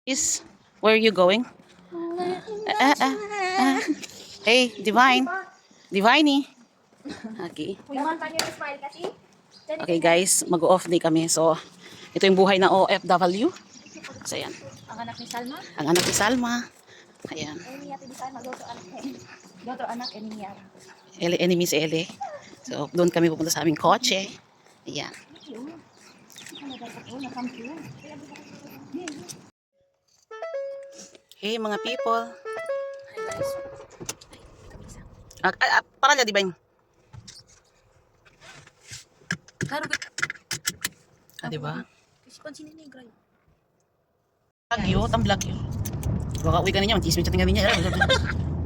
Is where are you going? Ah, ah, ah. Hey, Divine. Diviney. Okay. Okay guys, mag-off day kami. So, ito yung buhay na OFW. So, ayan. Ang anak ni Salma. Ang anak ni Salma. Ayan. Dotro anak ni Mia. Enemy si Ele. So, doon kami pupunta sa aming kotse. Ayan. Hey mga people. Hi guys. Para niya, Divine. Diba? Lagyo, tamblagyo. Baka uwi ka ninyo, mag-chismin chatting kami niya.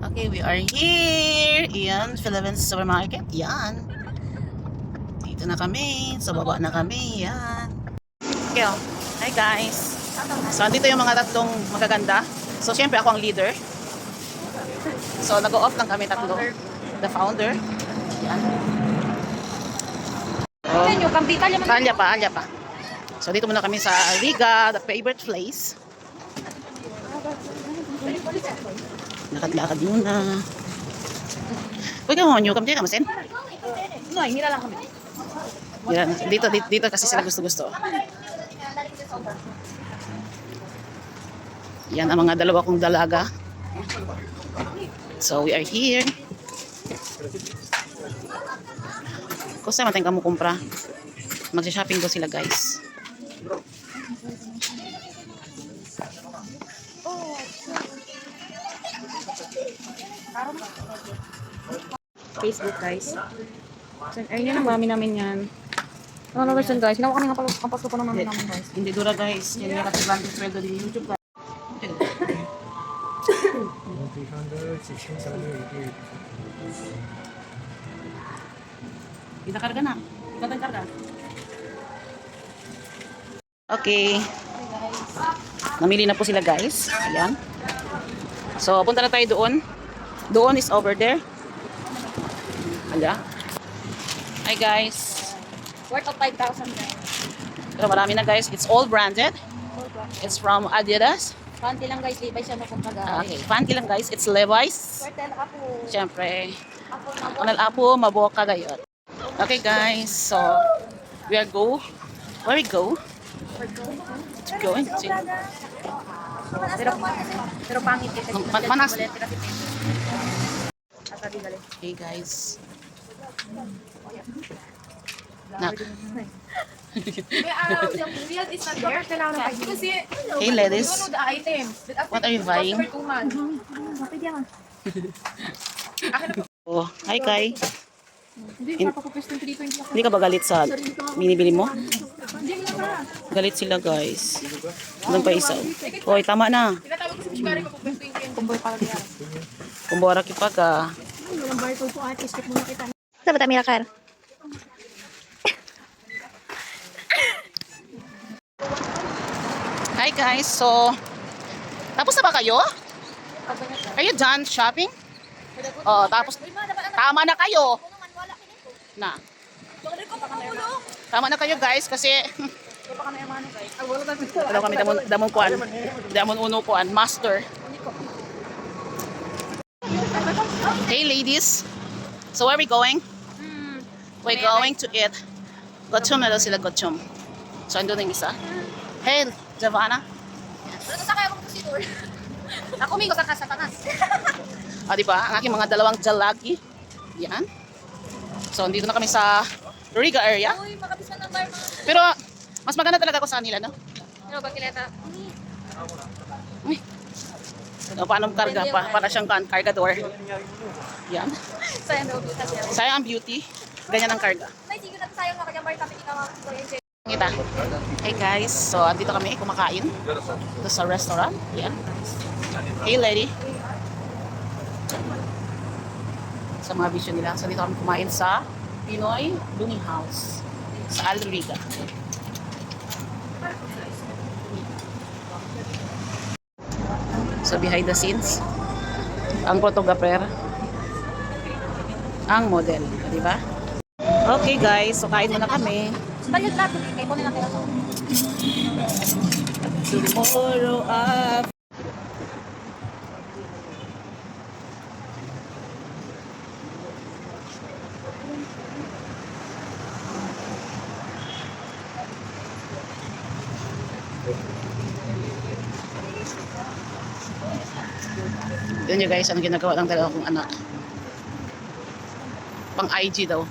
Okay, we are here. Iyan, Philippines Supermarket. Yan. Dito na kami. Sa baba na kami. Yan. Okay, oh. Hi guys. So, dito yung mga tatlong magaganda. So, syempre ako ang leader. So, nag-off lang kami tatlo. The founder. Yan. Oh. Alya pa. So, dito muna kami sa Riga, the favorite place. Lakad-lakad muna. Uy, ka mo, come dyan, kamasin? No, hira lang kami. Dito kasi sila gusto-gusto. Yan ang mga dalawa kong dalaga. So, we are here. Kung saan mateng ka mo kumpra? Magsha-shopping ko sila, guys. Facebook guys. Ayun yan ang mami namin yan. Ano na version guys? Ginawa kami ng pampasko pa ng mami namin guys. Hindi dura, guys. Yan yung katibang sweldo din YouTube, guys. 300, 600, Ikakarga na. Ikakarga. Okay. Namili na po sila guys. Ayan. So, punta na tayo doon. Doon is over there. Hala. Hi guys. Worth of 5,000 guys. Pero marami na guys. It's all branded. It's from Adidas. Panty lang guys, Levi's siya kung taga. Okay, fancy lang guys. It's Levi's. Worth lang ako. Siyempre. Ako Kanal apo, maboka gayon. Okay guys. So, we are go. Where we go? To go into. Pero pangit kasi. Manas. Kasi Hey guys. Nak. Hey ladies. What are you buying? Oh, hi Kai. Hindi ka ba galit sa binibili mo? Galit sila guys. Doon pa isa. Hoy, tama na. Kumbora kipag ah. Dapat kami lakar. Hi guys, so tapos na ba kayo? Are you done shopping? Oh, tapos tama na kayo. Na. Tama na kayo guys kasi wala kami damon kuan. Damon uno kuan, master. Hey ladies. So where are we going? We're going to eat gochum na daw sila gochum. So andun yung isa. Hey, Giovanna. Ako mingo sa tanas. Ah, di ba? Ang aking mga dalawang jalaki. Yan. So, dito na kami sa Riga area. Uy, makabisan ng bar. Pero, mas maganda talaga ako sa kanila, no? Ano ba kilata? Uy. So, paano karga? Para siyang kargador. Yan. Sayang daw kita siya. Sayang ang beauty. Ganyan ang karga. Nay, sige na sayang na kanya bar kami ikaw. Kita. Hey guys, so andito kami kumakain. Ito sa restaurant. Yan. Hey lady. Sa mga vision nila. So dito kami kumain sa Pinoy Blooming House. Sa Alriga. So behind the scenes, ang photographer, ang model. Di ba? Okay guys, so kain muna kami. Balik lahat. Kaya po na natin ako. Tomorrow Yun nyo guys, ano ginagawa ng dalawa kong anak. Pang IG daw.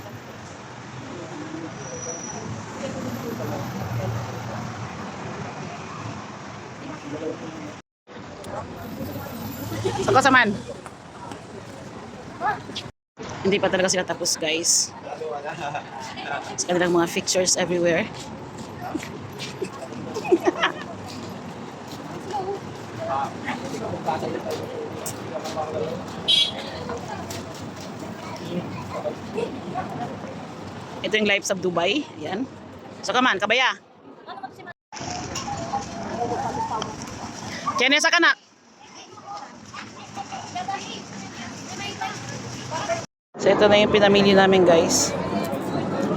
Sa kasaman. Hindi pa talaga sila tapos guys. Sa kanilang mga pictures everywhere. Ito yung live sa Dubai. Yan. So come on, kabaya. Kaya sa kanak. So ito na yung pinamili namin guys.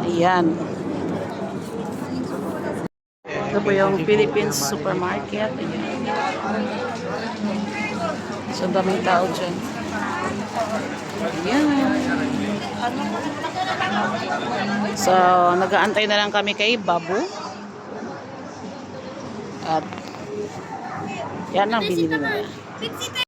Ayan. Ito po yung Philippines supermarket. Ayan. So daming tao dyan. Ayan. So nag-aantay na lang kami kay Babu. At yan ang binili nila.